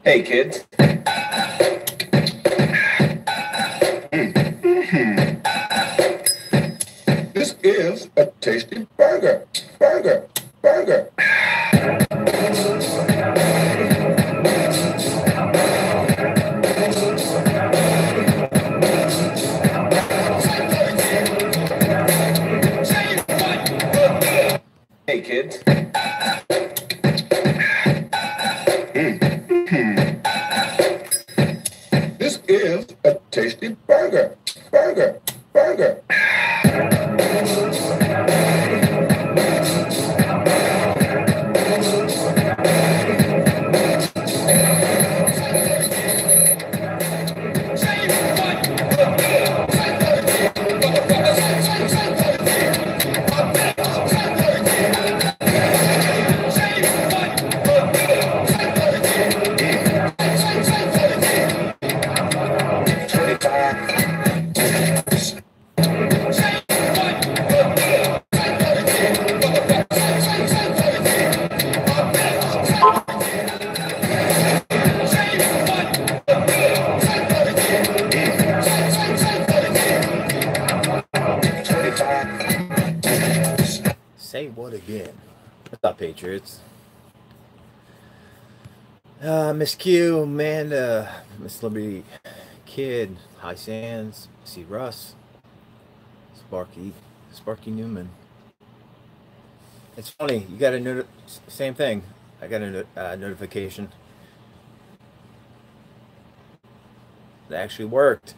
Hey, kids. This is a tasty burger. Burger. Hey, kids. This is a tasty burger. Burger. Say what again? What's up, Patriots? Miss Q, Amanda, Miss Liberty, Kid, High Sands, see Russ, Sparky Newman. It's funny, you got a same thing. I got a notification. It actually worked.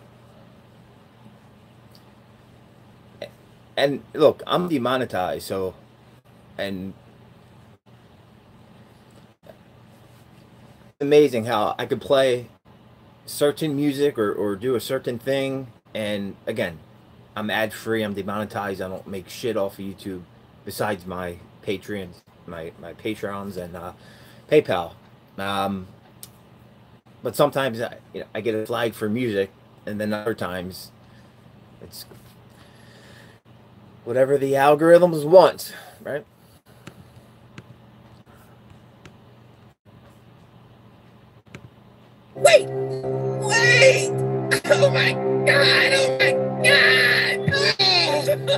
And look, I'm demonetized, so, and it's amazing how I could play certain music or do a certain thing, and again, I'm ad free, I'm demonetized, I don't make shit off of YouTube besides my Patreons, my Patreons and PayPal. But sometimes I get a flag for music, and then other times it's whatever the algorithms want, right? Wait! Oh my god!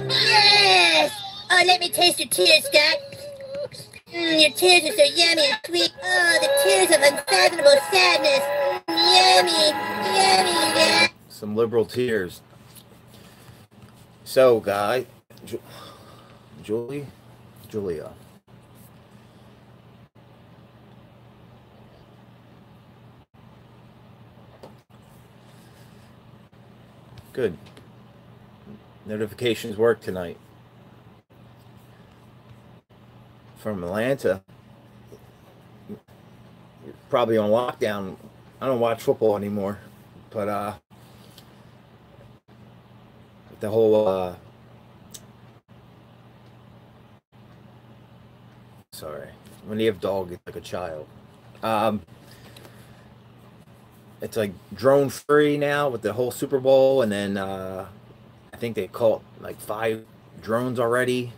Yes! Oh, let me taste your tears, Scott. Your tears are so yummy and sweet. Oh, the tears of unfathomable sadness. Yummy. Yeah. Some liberal tears. So, guy, Julia. Good. Notifications work tonight. From Atlanta. You're probably on lockdown. I don't watch football anymore, but the whole sorry, when you have dog, it's like a child. It's like drone free now with the whole Super Bowl, and then I think they caught like 5 drones already.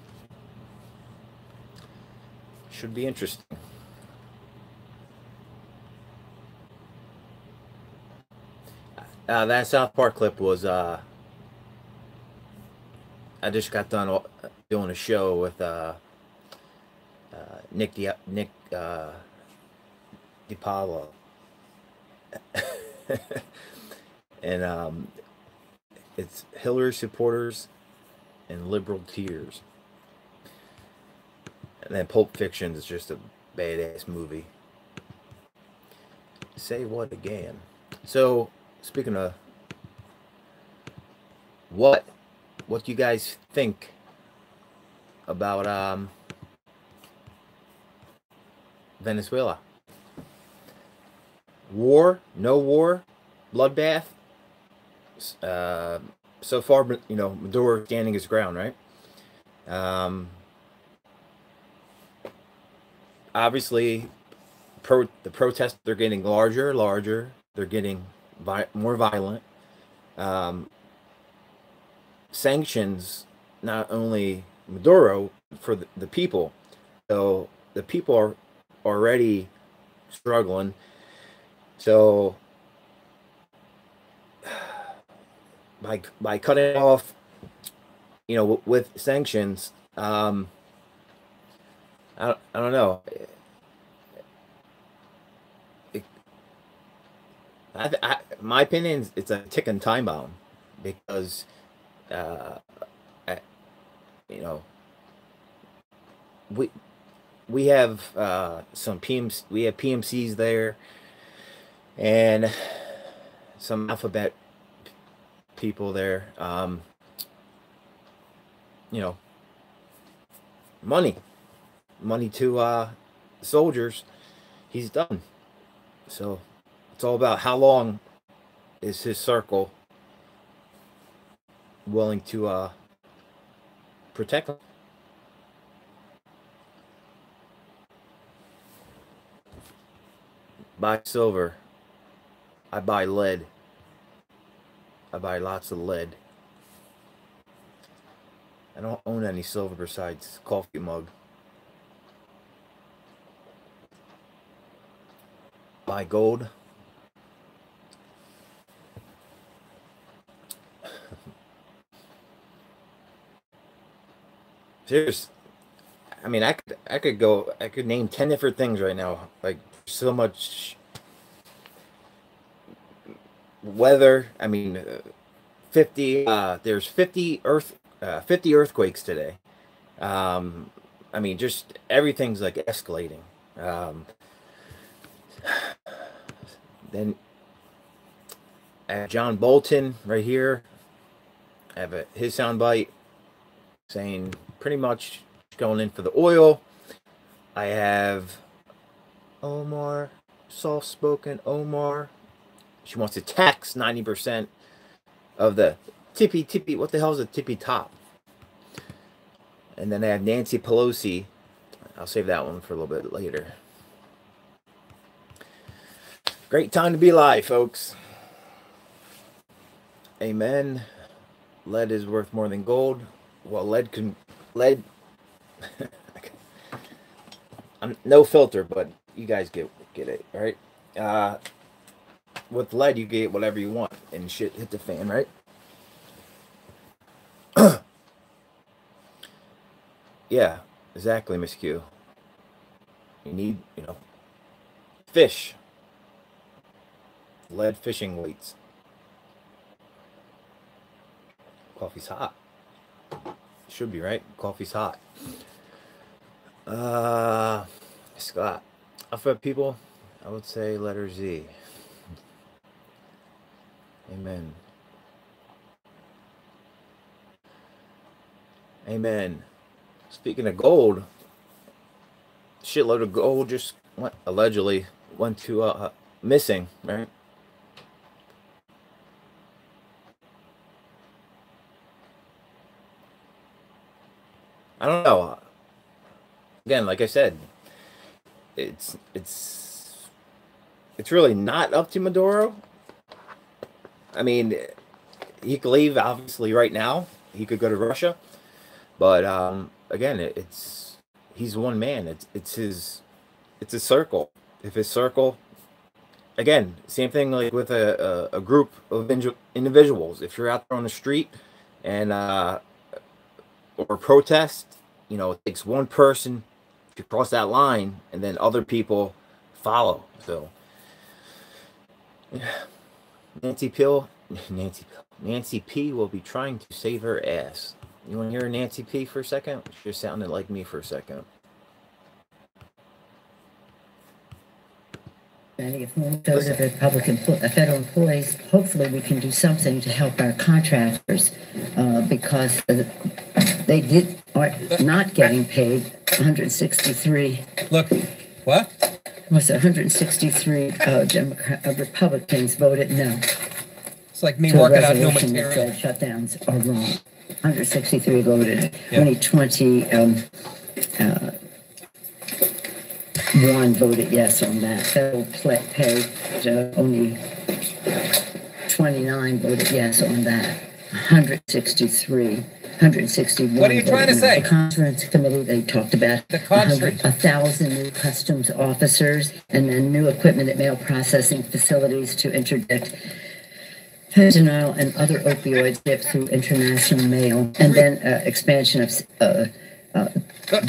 Should be interesting. That South Park clip was I just got done doing a show with Nick DiPaolo. And it's Hillary supporters and liberal tears. And then Pulp Fiction is just a badass movie. Say what again? So, speaking of what do you guys think about Venezuela? War? No war? Bloodbath? So far, Maduro standing his ground, right? Obviously, the protests, they're getting larger. They're getting more violent. Sanctions, not only Maduro, for the people. So the people are already struggling. So by cutting off, you know, with sanctions, I don't know. My opinion is it's a ticking time bomb because, you know, we have some PMC, we have PMCs there, and some alphabet people there. You know, money to soldiers. He's done. So it's all about how long is his circle willing to protect him. Buy silver. I buy lead. I buy lots of lead. I don't own any silver besides coffee mug. Buy gold. Serious. I mean, I could name 10 different things right now. Like, so much weather. I mean, 50. There's 50 earthquakes today. I mean, just everything's like escalating. Then I have John Bolton right here. I have his soundbite saying pretty much going in for the oil. I have Omar, soft-spoken Omar. She wants to tax 90% of the tippy. What the hell is a tippy top? And then I have Nancy Pelosi. I'll save that one for a little bit later. Great time to be alive, folks. Amen. Lead is worth more than gold. Well, lead. I'm no filter, but you guys get it, right? With lead, you get whatever you want, and shit hit the fan, right? Yeah, exactly, Miss Q. You need, you know, fish. Lead fishing weights. Coffee's hot. Should be, right? Coffee's hot. Scott. Alphabet people, I would say letter Z. Amen. Amen. Speaking of gold, shitload of gold just allegedly went to missing, right? I don't know. Again, like I said, it's really not up to Maduro. I mean, he could leave obviously right now. He could go to Russia, but again, he's one man. It's his circle. If his circle, again, same thing like with a group of individuals. If you're out there on the street and or protest, you know, it takes one person to cross that line, and then other people follow. So, yeah. Nancy P will be trying to save her ass. You want to hear Nancy P for a second? She just sounded like me for a second. If those are Republican federal employees, hopefully we can do something to help our contractors because they are not getting paid 163. Look, what? Was 163 Republicans voted no. It's like me walking out no material. That shutdowns are wrong. 163 voted. Yeah. Only 21 voted yes on that. Federal pay, only 29 voted yes on that. 163 161. What are you trying to say? The conference committee, they talked about The conference. 1,000 new customs officers and then new equipment at mail processing facilities to interdict fentanyl and other opioids shipped through international mail, and then expansion of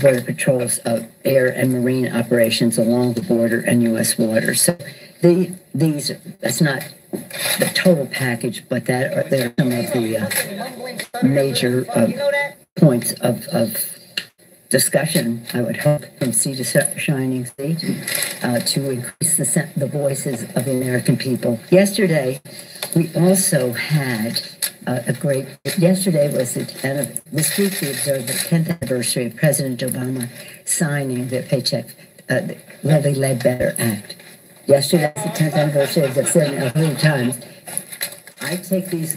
Border Patrol's air and marine operations along the border and U.S. waters. So that's not the total package, but they're some of the major points of discussion, I would hope, from sea to shining sea, to increase the voices of the American people. Yesterday, we also had yesterday was this week we observed the 10th anniversary of President Obama signing the Paycheck Levy Ledbetter Act. Yesterday was the 10th anniversary, as I've said 100 times. I take these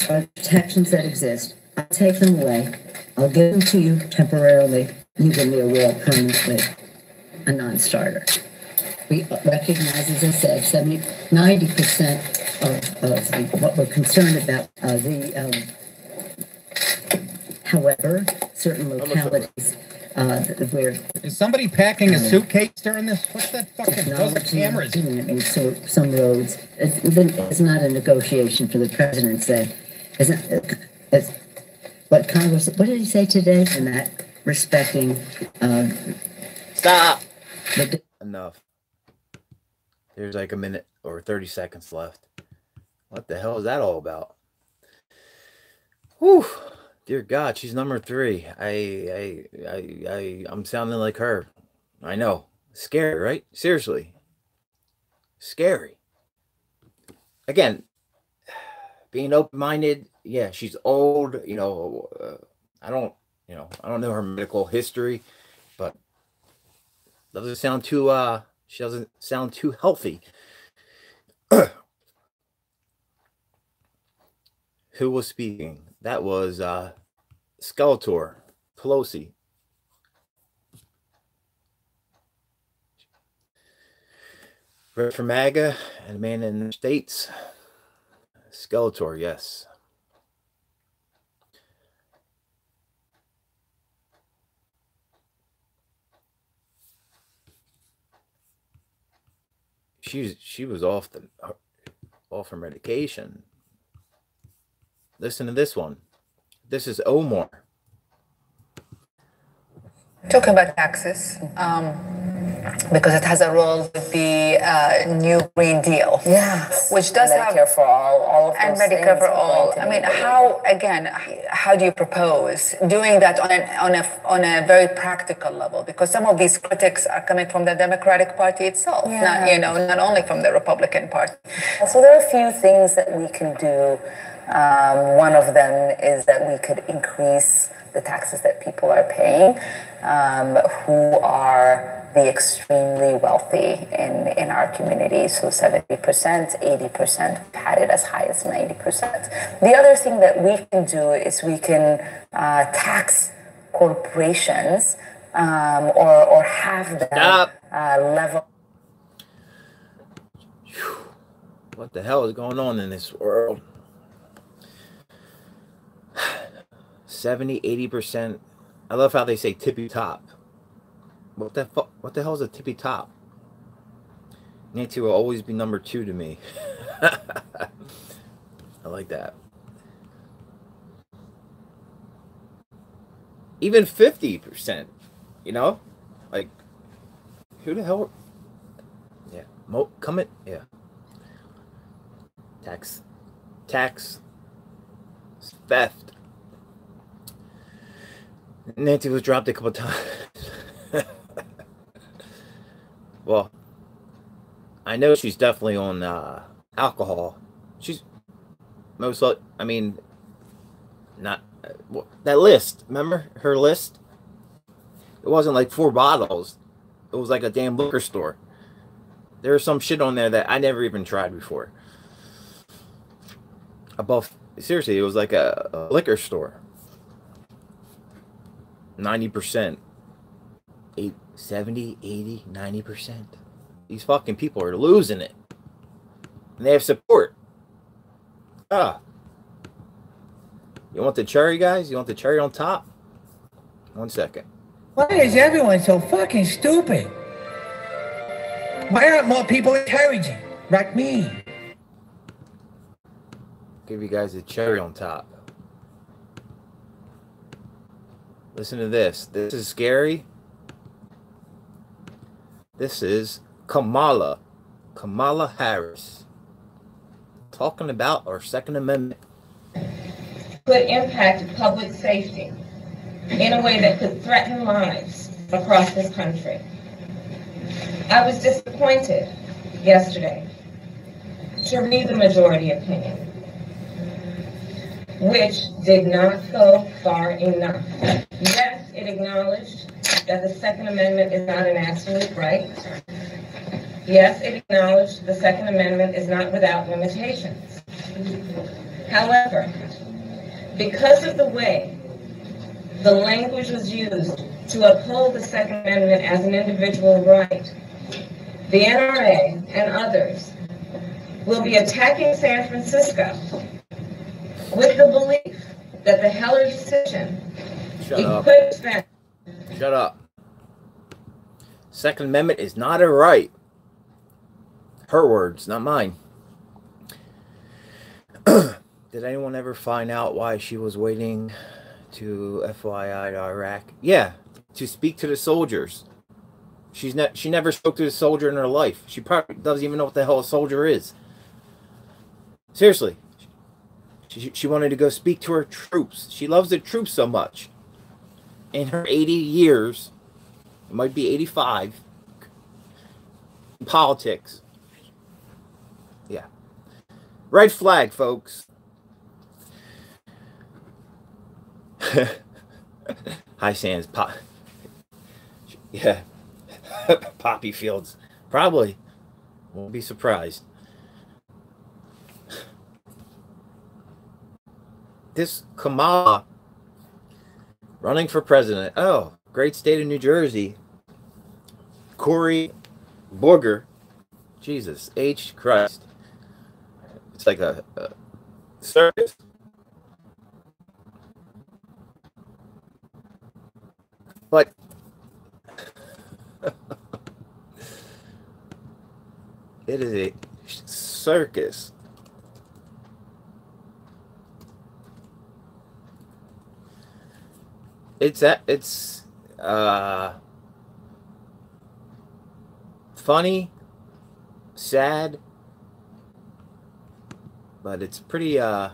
protections that exist, I'll take them away, I'll give them to you temporarily, you give me a will permanently, a non-starter. We recognize, as I said, 90% of what we're concerned about. However, certain localities where Is somebody packing a suitcase during this? What's that fucking? Those are cameras. So some roads, it's not a negotiation for the president said. It's what Congress. What did he say today? In that respecting. Stop. Enough. There's like a minute or 30 seconds left. What the hell is that all about? Whew. Dear God, she's number 3. I'm sounding like her. I know. Scary, right? Seriously. Scary. Again, being open-minded, yeah, she's old, I don't know her medical history, but doesn't sound too she doesn't sound too healthy. Who was speaking? That was Skeletor, Pelosi. Vote for MAGA and man in the States. Skeletor, yes. She was off her medication. Listen to this one. This is Omar. Talking about taxes, because it has a role with the new Green Deal. Yes. Which does Medicare have for all of those and Medicare for all. I mean, how do you propose doing that on a very practical level? Because some of these critics are coming from the Democratic Party itself, not only from the Republican Party. So there are a few things that we can do. One of them is that we could increase the taxes that people are paying, who are the extremely wealthy in our community. So 70%, 80%, we've had it as high as 90%. The other thing that we can do is we can tax corporations or have them level. What the hell is going on in this world? 70, 80%. I love how they say tippy top. What the hell is a tippy top? Nancy will always be number 2 to me. I like that. Even 50%, like, who the hell? Yeah, yeah. Tax, theft. Nancy was dropped a couple times. Well, I know she's definitely on alcohol. She's most like, not that list. Remember her list? It wasn't like 4 bottles. It was like a damn liquor store. There was some shit on there that I never even tried before. Seriously, it was like a liquor store. 90%, 70, 80, 90%. These fucking people are losing it. And they have support. You want the cherry, guys? You want the cherry on top? 1 second. Why is everyone so fucking stupid? Why aren't more people encouraging, like me? Give you guys the cherry on top. Listen to this. This is scary. This is Kamala Harris talking about our Second Amendment. Could impact public safety in a way that could threaten lives across this country. I was disappointed yesterday to read the majority opinion, which did not go far enough. Yes, it acknowledged that the Second Amendment is not an absolute right. Yes, it acknowledged the Second Amendment is not without limitations. However, because of the way the language was used to uphold the Second Amendment as an individual right, the NRA and others will be attacking San Francisco with the belief that the Heller decision equips them. Shut up. Second Amendment is not a right. Her words, not mine. Did anyone ever find out why she was waiting to FYI to Iraq? Yeah, to speak to the soldiers. She never spoke to a soldier in her life. She probably doesn't even know what the hell a soldier is. Seriously. She wanted to go speak to her troops. She loves the troops so much. In her 80 years, it might be 85, in politics. Yeah. Red flag, folks. Hi, Sands. Yeah. Poppy fields. Probably. Won't be surprised. This Kamala running for president. Oh, great state of New Jersey. Cory Booger. Jesus H. Christ. It's like a circus. But it is a circus. It's funny, sad, but it's pretty I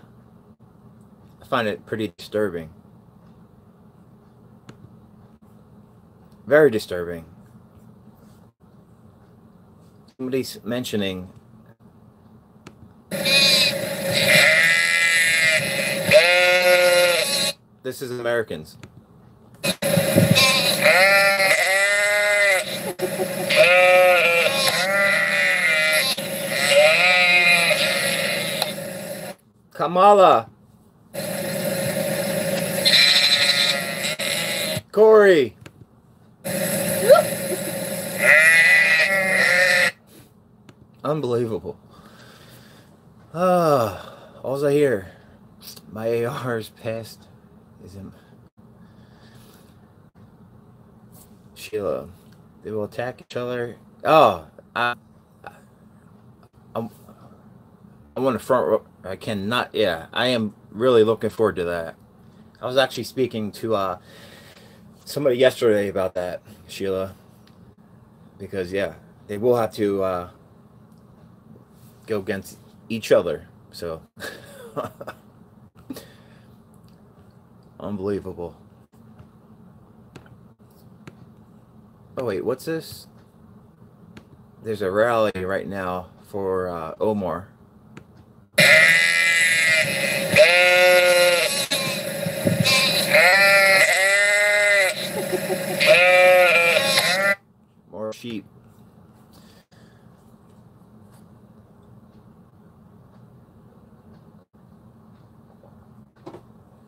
find it pretty disturbing. Very disturbing. Somebody's mentioning this is Americans. Kamala. Cory. Unbelievable. All I hear, my AR is passed. Is him. Sheila, they will attack each other. Oh, I'm on the front row. I cannot. Yeah, I am really looking forward to that. I was actually speaking to somebody yesterday about that, Sheila, because yeah, they will have to go against each other. So unbelievable. Oh wait, what's this? There's a rally right now for Omar. More sheep.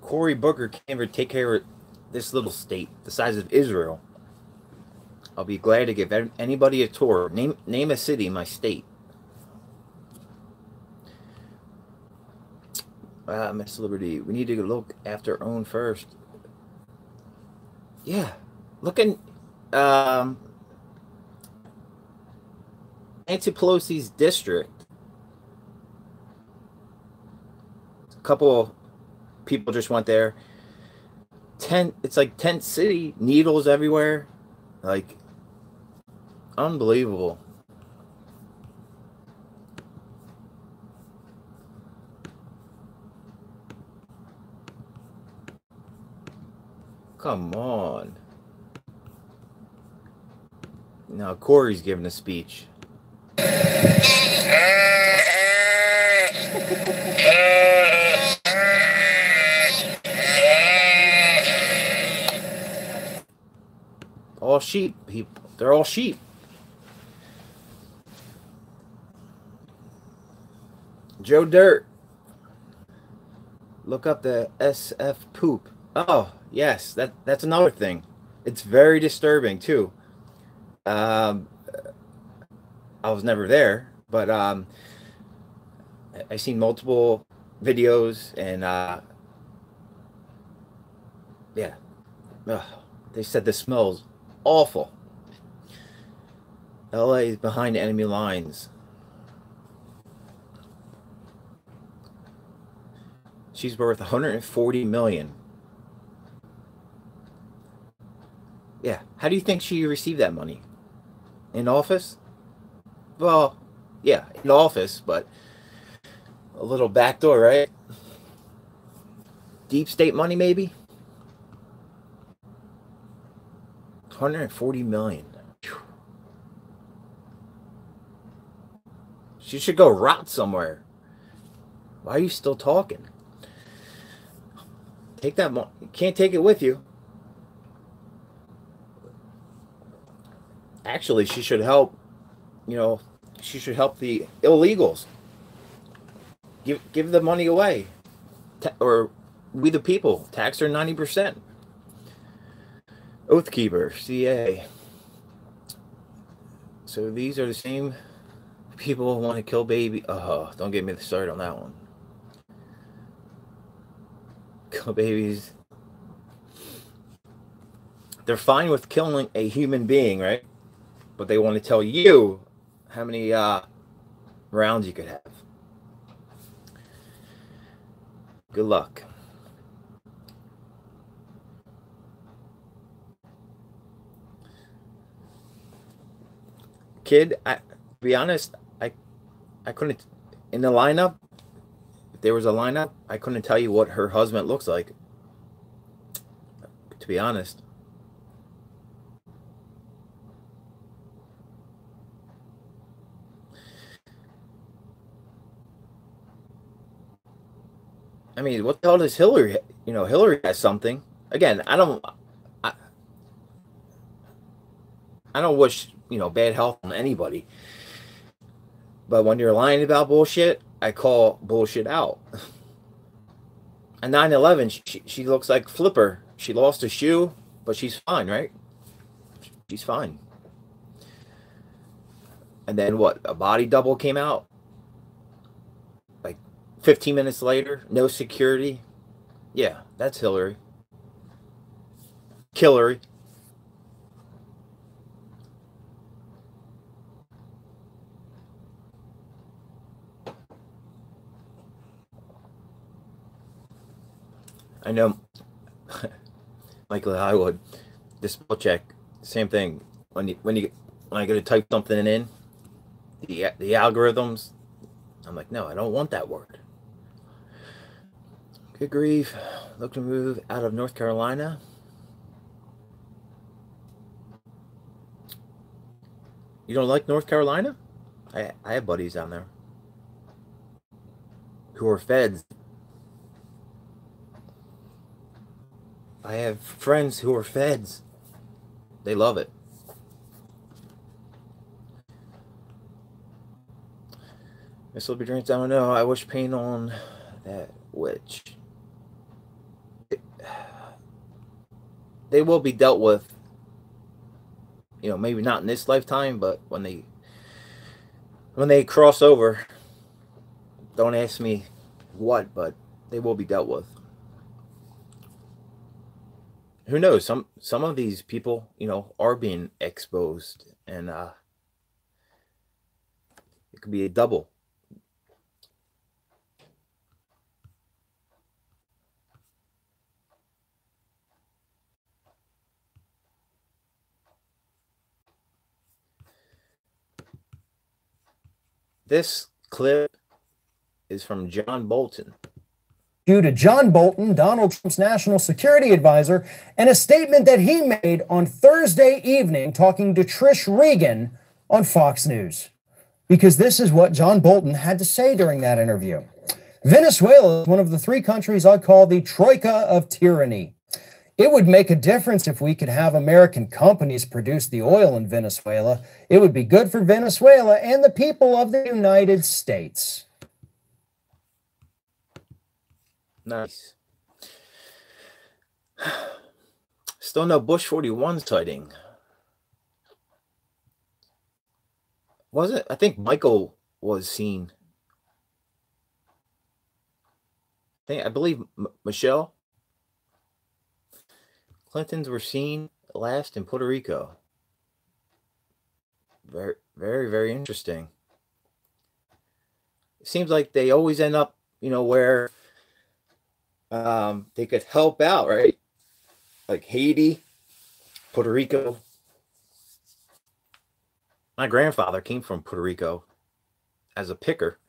Cory Booker can't even take care of this little state the size of Israel. I'll be glad to give anybody a tour. Name a city in my state. Miss Liberty, we need to look after our own first. Yeah, looking. Nancy Pelosi's district. A couple people just went there. It's like tent city, needles everywhere, like unbelievable. Come on. Now Corey's giving a speech. All sheep, people. They're all sheep. Joe Dirt. Look up the SF poop. Oh, yes, that's another thing. It's very disturbing too. I was never there, but I seen multiple videos and yeah. Ugh, they said the smells awful. LA is behind enemy lines. She's worth 140 million. Yeah. How do you think she received that money? In office? Well, yeah, in office, but a little backdoor, right? Deep state money, maybe? 140 million. She should go rot somewhere. Why are you still talking? Take that money. You can't take it with you. Actually, she should help, she should help the illegals. Give the money away. Or we the people. Tax her 90%. Oathkeeper, CA. So these are the same people who want to kill baby. Oh, don't get me started on that one. Kill babies. They're fine with killing a human being, right? But they want to tell you how many rounds you could have. Good luck. Kid, to be honest, I couldn't, in the lineup, if there was a lineup, I couldn't tell you what her husband looks like. To be honest. I mean, what the hell does Hillary, Hillary has something. Again, I don't wish, bad health on anybody. But when you're lying about bullshit, I call bullshit out. And 9/11, she looks like Flipper. She lost a shoe, but she's fine, right? She's fine. And then what? A body double came out? Like 15 minutes later, no security. Yeah, that's Hillary. Killary. I know Michael Highwood, the spell check, same thing. When I go to type something in, the algorithms, I'm like, no, I don't want that word. Good grief. Look to move out of North Carolina. You don't like North Carolina? I have buddies down there who are feds. I have friends who are feds. They love it. Miss Libby Drinks, I don't know. I wish pain on that witch. They will be dealt with, maybe not in this lifetime, but when they cross over, don't ask me what, but they will be dealt with. Who knows? Some of these people, you know, are being exposed, and it could be a double. This clip is from John Bolton. Due to John Bolton, Donald Trump's national security advisor, and a statement that he made on Thursday evening talking to Trish Regan on Fox News. Because this is what John Bolton had to say during that interview. Venezuela is one of the three countries I call the troika of tyranny. It would make a difference if we could have American companies produce the oil in Venezuela. It would be good for Venezuela and the people of the United States. Nice. Still no Bush 41 sighting. Was it? I think Michael was seen. I believe Michelle Clintons were seen last in Puerto Rico. Very, very, very interesting. It seems like they always end up, you know, where they could help out, right? Like Haiti, Puerto Rico. My grandfather came from Puerto Rico as a picker.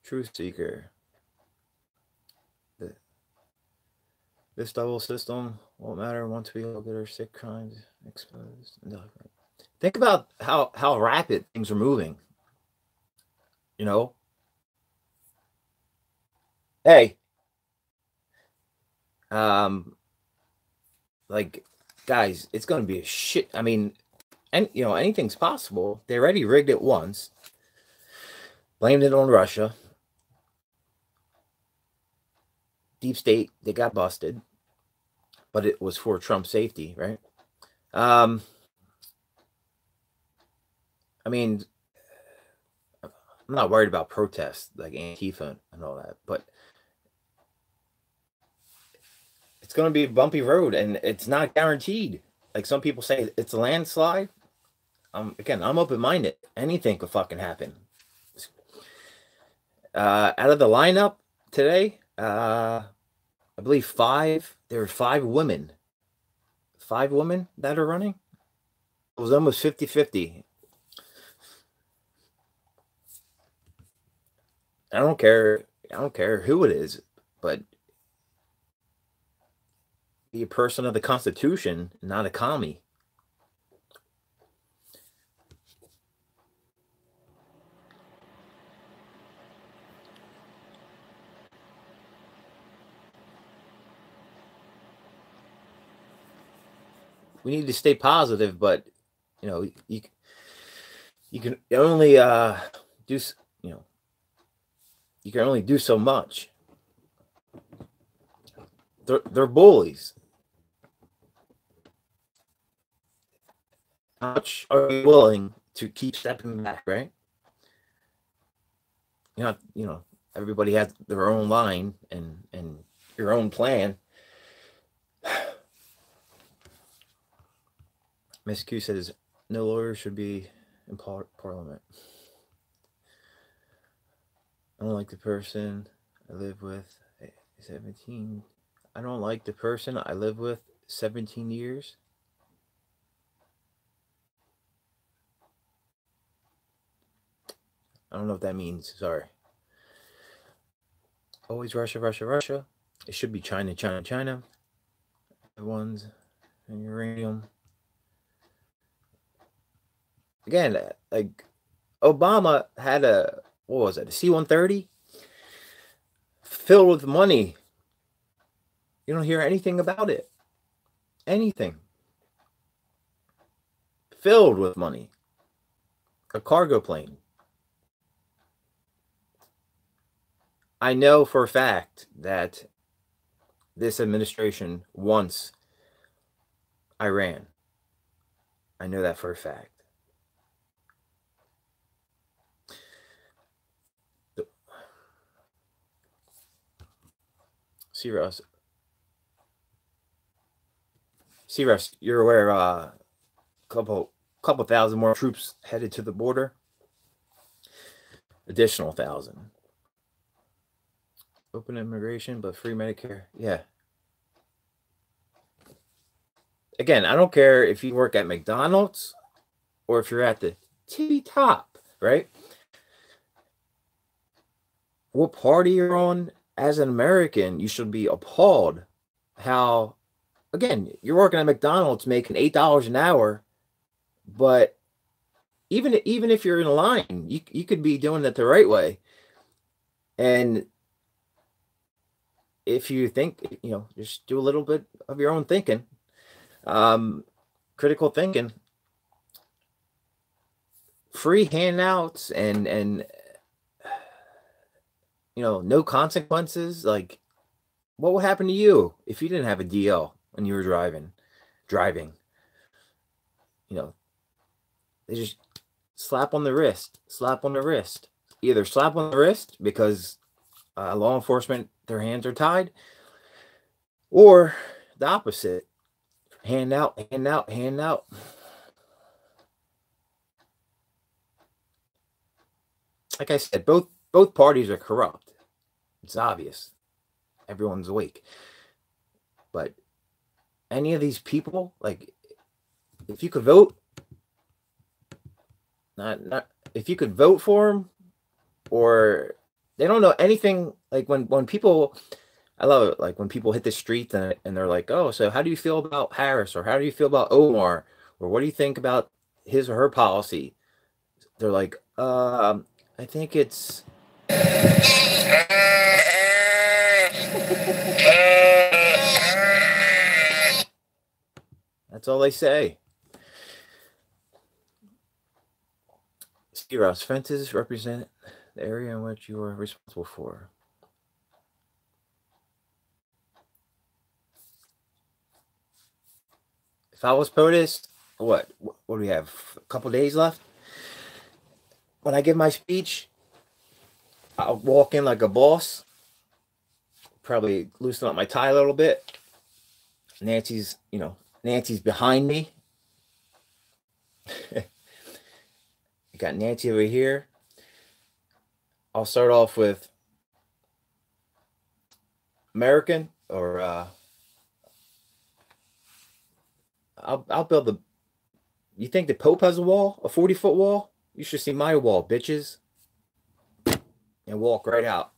Truth seeker. This double system won't matter once we all get our sick crimes exposed. Think about how rapid things are moving. You know? Hey. Like, guys, it's going to be a shit. I mean, and you know, anything's possible. They already rigged it once. Blamed it on Russia. Deep state, they got busted. But it was for Trump's safety, right? I mean, I'm not worried about protests like Antifa and all that, but it's going to be a bumpy road, and it's not guaranteed. Like some people say, it's a landslide. Again, I'm open-minded. Anything could fucking happen. Out of the lineup today, I believe there were 5 women. 5 women that are running. It was almost 50-50. I don't care who it is, but be a person of the Constitution, not a commie. We need to stay positive, but you know, you can only do, you know, you can only do so much. They're bullies. How much are you willing to keep stepping back, right? You know, everybody has their own line and your own plan. Miss Q says no lawyer should be in Parliament. I don't like the person I live with 17. I don't like the person I live with 17 years. I don't know what that means. Sorry. Always Russia, Russia, Russia. It should be China, China, China. Everyone's in uranium. Again, like Obama had a, what was it, a C-130 filled with money. You don't hear anything about it. Anything. Filled with money. A cargo plane. I know for a fact that this administration wants Iran. I know that for a fact. C-Russ. C-Russ, you're aware couple thousand more troops headed to the border. Additional 1,000. Open immigration, but free Medicare. Yeah. Again, I don't care if you work at McDonald's or if you're at the tippy top, right? What party you're on as an American, you should be appalled how, again, you're working at McDonald's making $8 an hour, but even if you're in line, you could be doing it the right way. And if you think, just do a little bit of your own thinking, critical thinking, free handouts and no consequences. Like, what would happen to you if you didn't have a DL when you were driving? They just slap on the wrist. Either slap on the wrist because law enforcement, their hands are tied, or the opposite. Hand out. Like I said, both parties are corrupt. It's obvious. Everyone's awake. But any of these people, like, if you could vote, not if you could vote for them, or they don't know anything. Like when people, I love it. Like when people hit the streets and they're like, "Oh, so how do you feel about Harris, or how do you feel about Omar, or what do you think about his or her policy?" They're like, I think it's. That's all they say. C-Rouse, fences represent the area in which you are responsible for. If I was POTUS, what do we have? A couple days left? When I give my speech, I'll walk in like a boss. Probably loosen up my tie a little bit. Nancy's behind me. I got Nancy over here. I'll start off with American, or I'll build the. You think the Pope has a wall, a 40-foot wall? You should see my wall, bitches. And walk right out.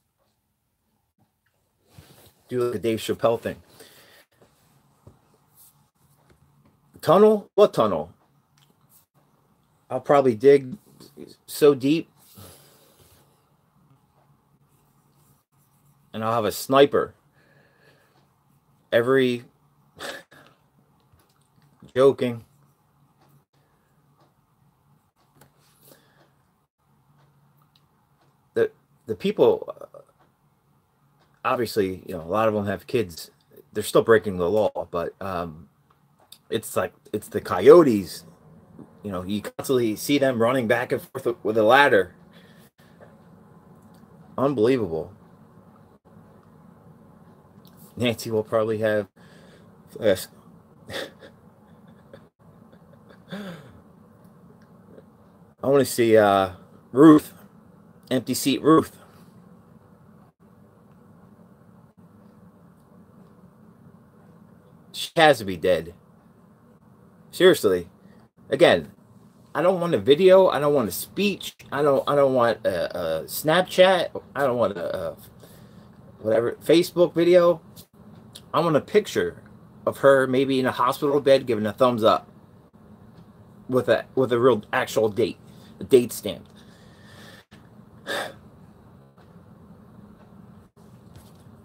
Do like a Dave Chappelle thing. Tunnel? What tunnel? I'll probably dig so deep. And I'll have a sniper. Joking. The people, obviously, a lot of them have kids. They're still breaking the law, but it's the coyotes. You constantly see them running back and forth with a ladder. Unbelievable. Nancy will probably have. Yes. I want to see Ruth. Empty seat Ruth. She has to be dead. Seriously. Again, I don't want a video. I don't want a speech. I don't want a Snapchat. I don't want a whatever Facebook video. I want a picture of her maybe in a hospital bed giving a thumbs up with a real actual date, a date stamped.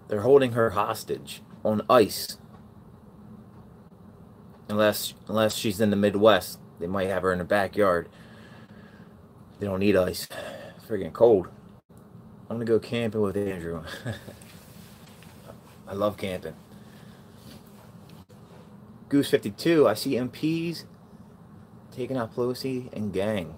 They're holding her hostage on ice. Unless she's in the Midwest, they might have her in the backyard. They don't need ice. It's freaking cold. I'm gonna go camping with Andrew. I love camping. Goose 52. I see MPs taking out Pelosi and gang.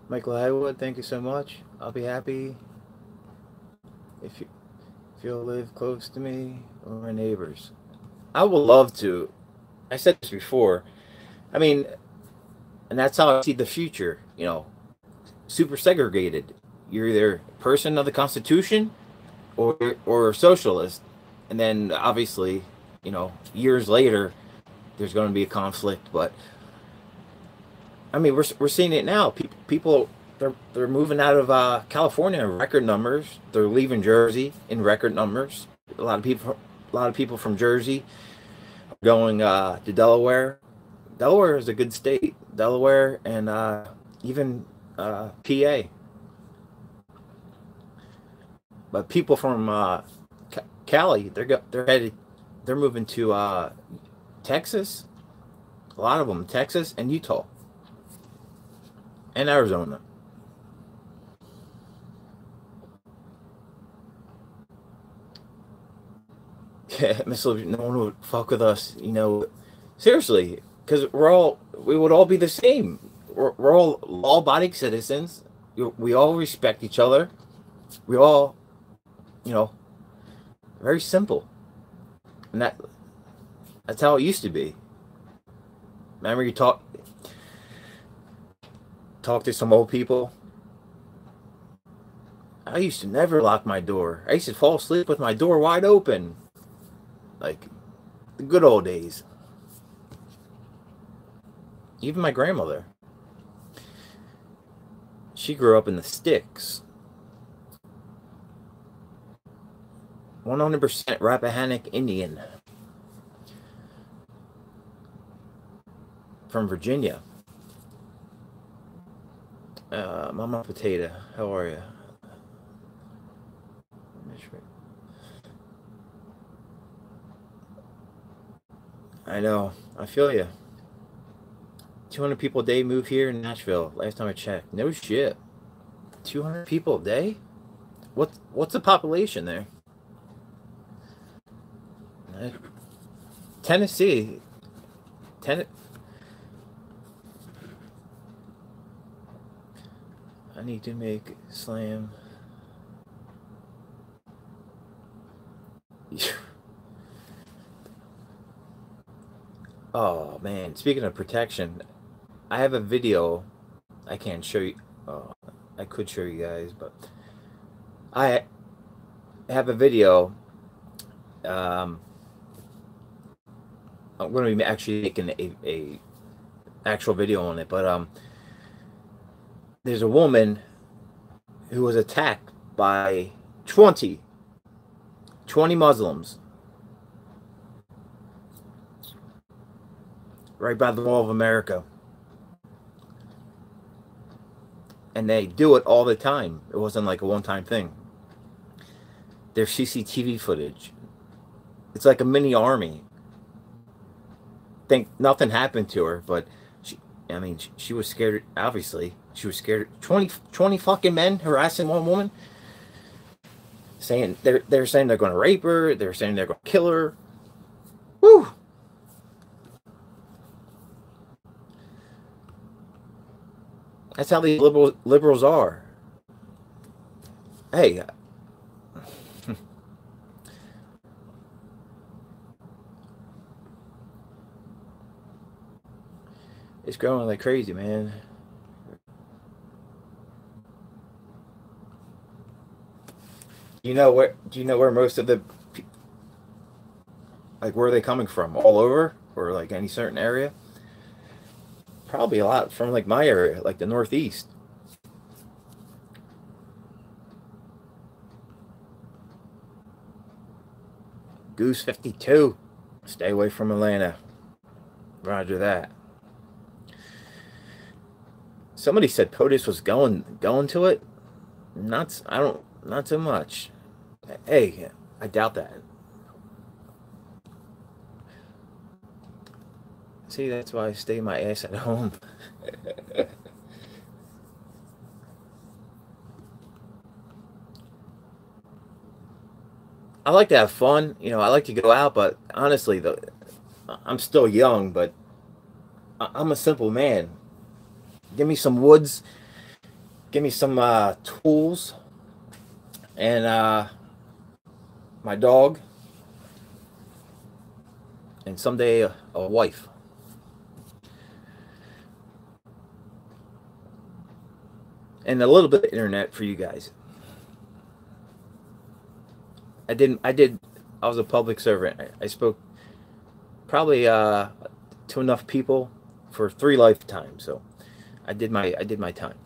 Michael Haywood, thank you so much. I'll be happy if you'll live close to me or my neighbors. I would love to. I said this before. I mean, and that's how I see the future. You know, super segregated. You're either a person of the Constitution or a socialist, and then obviously, you know, years later, there's going to be a conflict. But I mean, we're seeing it now. People they're moving out of California in record numbers. They're leaving Jersey in record numbers. A lot of people from Jersey are going to Delaware. Delaware is a good state. Delaware and even PA. But people from Cali, they're moving to Texas. A lot of them, Texas and Utah and Arizona. Yeah, Miss Olivia, no one would fuck with us, you know. Seriously, because we would all be the same. We're all law-abiding citizens. We all respect each other. We all, you know, very simple. And that's how it used to be. Remember you talk to some old people? I used to never lock my door. I used to fall asleep with my door wide open. Like the good old days. Even my grandmother. She grew up in the sticks. 100% Rappahannock Indian. From Virginia. Mama Potato, how are you? I know, I feel you. 200 people a day move here in Nashville. Last time I checked. No shit. 200 people a day? What's the population there? Tennessee. I need to make slam. Oh man, speaking of protection, I have a video. I can't show you. Oh, I could show you guys, but I have a video. I'm going to be actually making a actual video on it, but there's a woman who was attacked by 20 Muslims right by the Mall of America. And they do it all the time. It wasn't like a one-time thing. There's CCTV footage. It's like a mini army. Think nothing happened to her, but she was scared. Obviously, she was scared. 20 fucking men harassing one woman, saying they're saying they're going to rape her. They're saying they're going to kill her. Woo! That's how these liberals are. Hey. It's growing like crazy, man. Do you know where most of the, like, where are they coming from? All over? Or like any certain area? Probably a lot from like my area, like the Northeast. Goose 52. Stay away from Atlanta. Roger that. Somebody said POTUS was going to it. Not so much. Hey, I doubt that. See, that's why I stay my ass at home. I like to have fun, you know. I like to go out, but honestly, I'm still young, but I'm a simple man. Give me some woods, give me some tools and my dog, and someday a wife. And a little bit of internet for you guys. I was a public servant. I spoke probably to enough people for 3 lifetimes. So I did my time.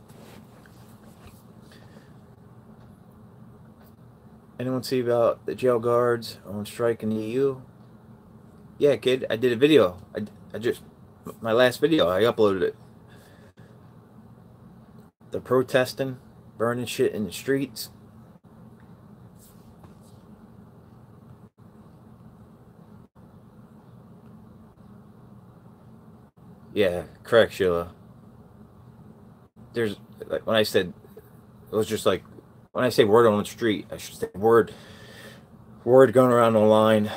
Anyone see about the jail guards on strike in the EU? Yeah, kid, I did a video. I just, my last video, I uploaded it. They're protesting, burning shit in the streets. Yeah, correct, Sheila. There's, like, when I said, it was just like, when I say word on the street, I should say word going around online.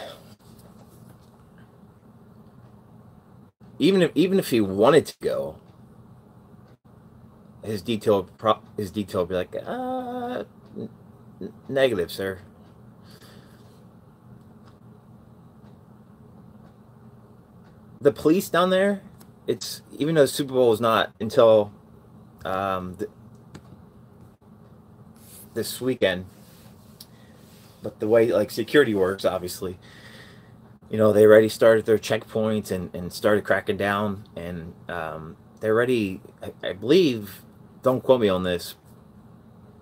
Even if he wanted to go, his detail would be like, negative, sir. The police down there, it's, even though the Super Bowl is not until this weekend, but the way like security works, obviously, you know, they already started their checkpoints and started cracking down, and they're already, I believe, don't quote me on this,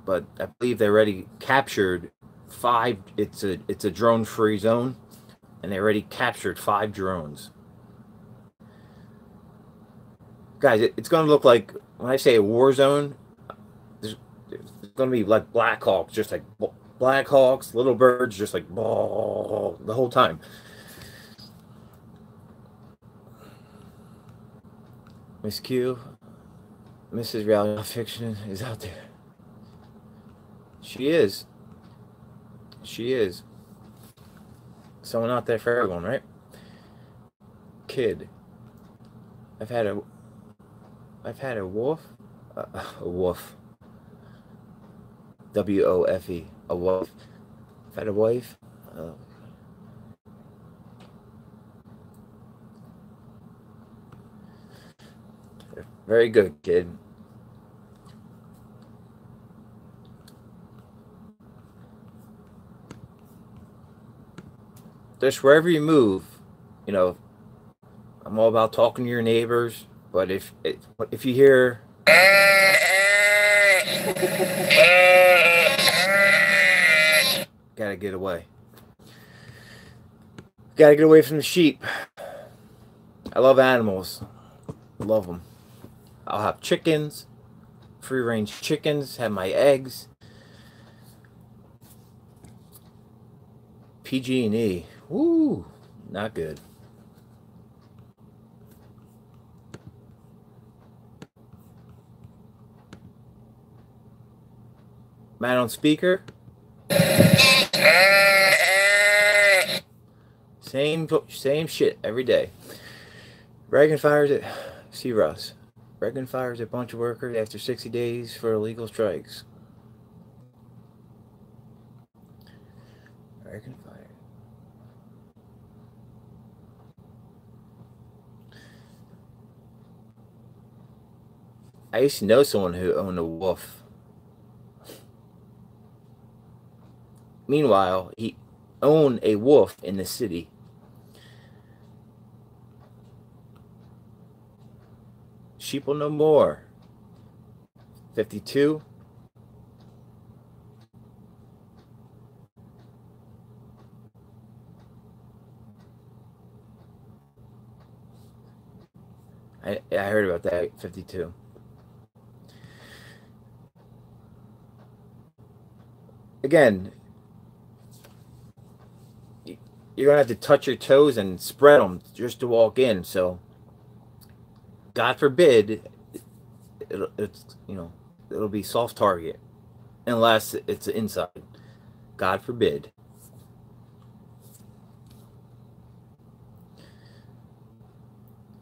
but I believe they already captured 5. It's a drone free zone, and they already captured 5 drones. Guys, it's going to look like, when I say a war zone, there's going to be like Black Hawks, just like Black Hawks, little birds, just like the whole time. Miss Q, Mrs. Reality Fiction is out there. She is. She is. Someone out there for everyone, right? Kid. I've had a wolf. A wolf. WOFE. A wolf. I've had a wife. Very good, kid. Just wherever you move, you know, I'm all about talking to your neighbors, but if you hear gotta get away. Gotta get away from the sheep. I love animals. Love them. I'll have chickens, free range chickens, have my eggs. PG&E. Woo, not good. Man on speaker. Same shit every day. Reagan fires it. See Russ. Reagan fires a bunch of workers after 60 days for illegal strikes. Reagan fired. I used to know someone who owned a wolf. Meanwhile, he owned a wolf in the city. Sheep will know more. 52. I heard about that. 52. Again, you're gonna have to touch your toes and spread them just to walk in. So, God forbid, it'll be soft target, unless it's inside. God forbid.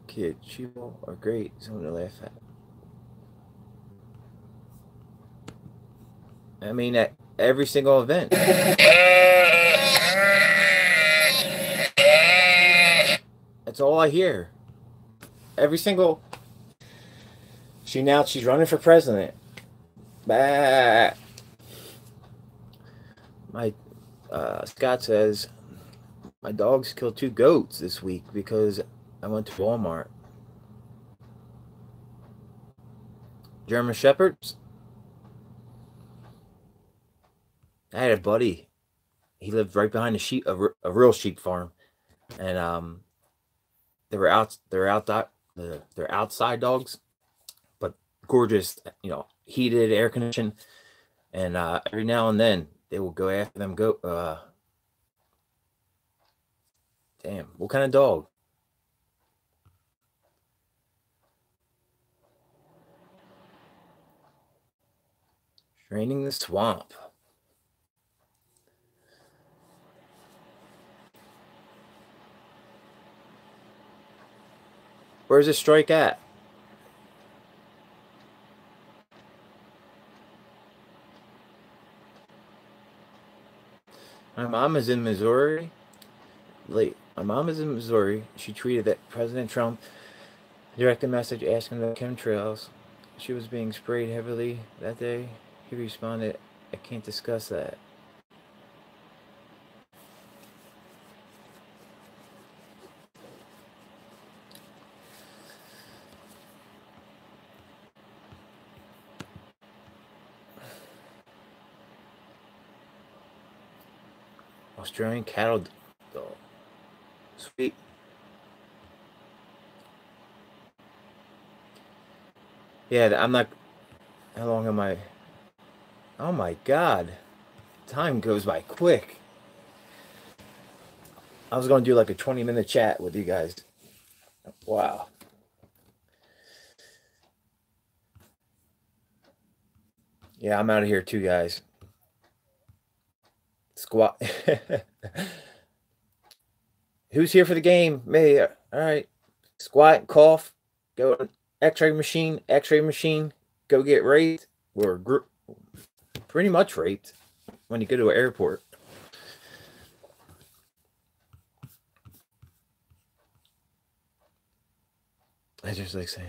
Kid, sheep are great. Someone to laugh at. I mean, at every single event. That's all I hear. Every single. She announced she's running for president. Bah. My Scott says my dogs killed 2 goats this week because I went to Walmart. German Shepherds. I had a buddy. He lived right behind a real sheep farm, and they're outside dogs, but gorgeous. Heated, air conditioned, and every now and then they will go after them. Damn, what kind of dog? Draining the swamp. Where's the strike at? My mom is in Missouri. My mom is in Missouri. She tweeted that President Trump directed a message asking about chemtrails. She was being sprayed heavily that day. He responded, "I can't discuss that." Australian cattle dog. Sweet. Yeah, I'm not. How long am I? Oh my God. Time goes by quick. I was going to do like a 20-minute chat with you guys. Wow. Yeah, I'm out of here too, guys. Squat. Who's here for the game? Me. All right. Squat, cough, go x-ray machine, go get raped. We're pretty much raped when you go to an airport. I just like saying,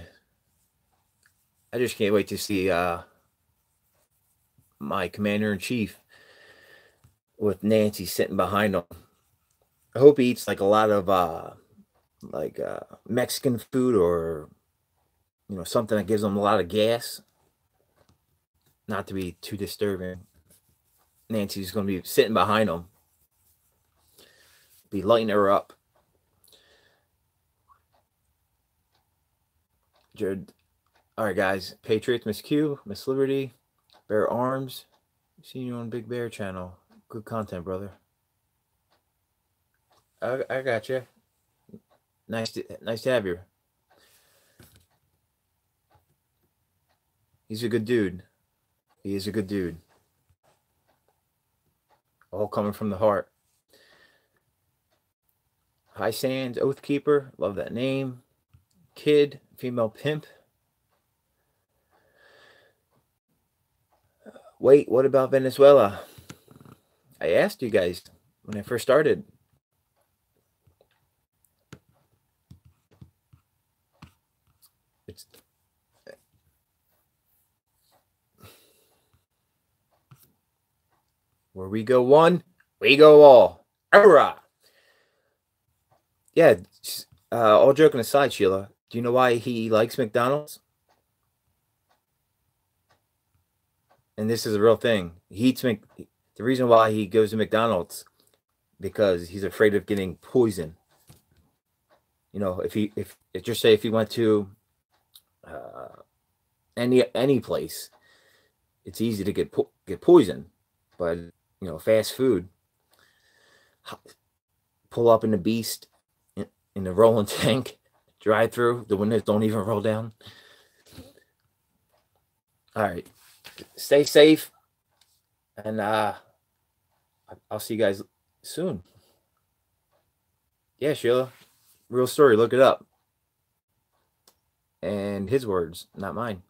I just can't wait to see my commander-in-chief with Nancy sitting behind him. I hope he eats like a lot of Mexican food, or something that gives him a lot of gas. Not to be too disturbing. Nancy's going to be sitting behind him, be lighting her up. Jared. All right, guys. Patriots, Miss Q, Miss Liberty, Bear Arms. Seeing you on Big Bear channel. Good content, brother. I got you. Nice to have you. He's a good dude. He is a good dude. All coming from the heart. High Sands, Oathkeeper. Love that name. Kid, female pimp. Wait, what about Venezuela? I asked you guys when I first started. It's where we go one, we go all. Hurrah! Yeah, all joking aside, Sheila, do you know why he likes McDonald's? And this is a real thing. The reason why he goes to McDonald's, because he's afraid of getting poison. If he went to any place, it's easy to get poison. But fast food, pull up in the Beast in the rolling tank, drive through, the windows don't even roll down. All right, stay safe, and I'll see you guys soon. Yeah, Sheila, real story, look it up. And his words, not mine.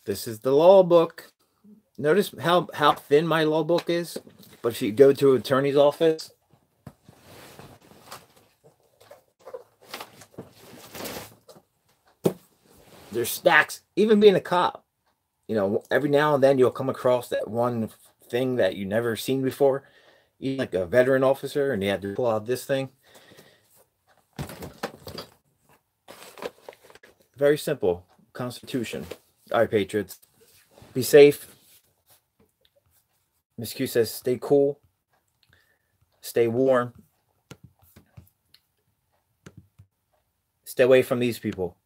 This is the law book. Notice how thin my law book is. But if you go to an attorney's office, there's stacks. Even being a cop, you know, every now and then you'll come across that one thing that you never seen before. Even like a veteran officer, and you have to pull out this thing. Very simple. Constitution. All right, Patriots. Be safe. Miss Q says, stay cool. Stay warm. Stay away from these people.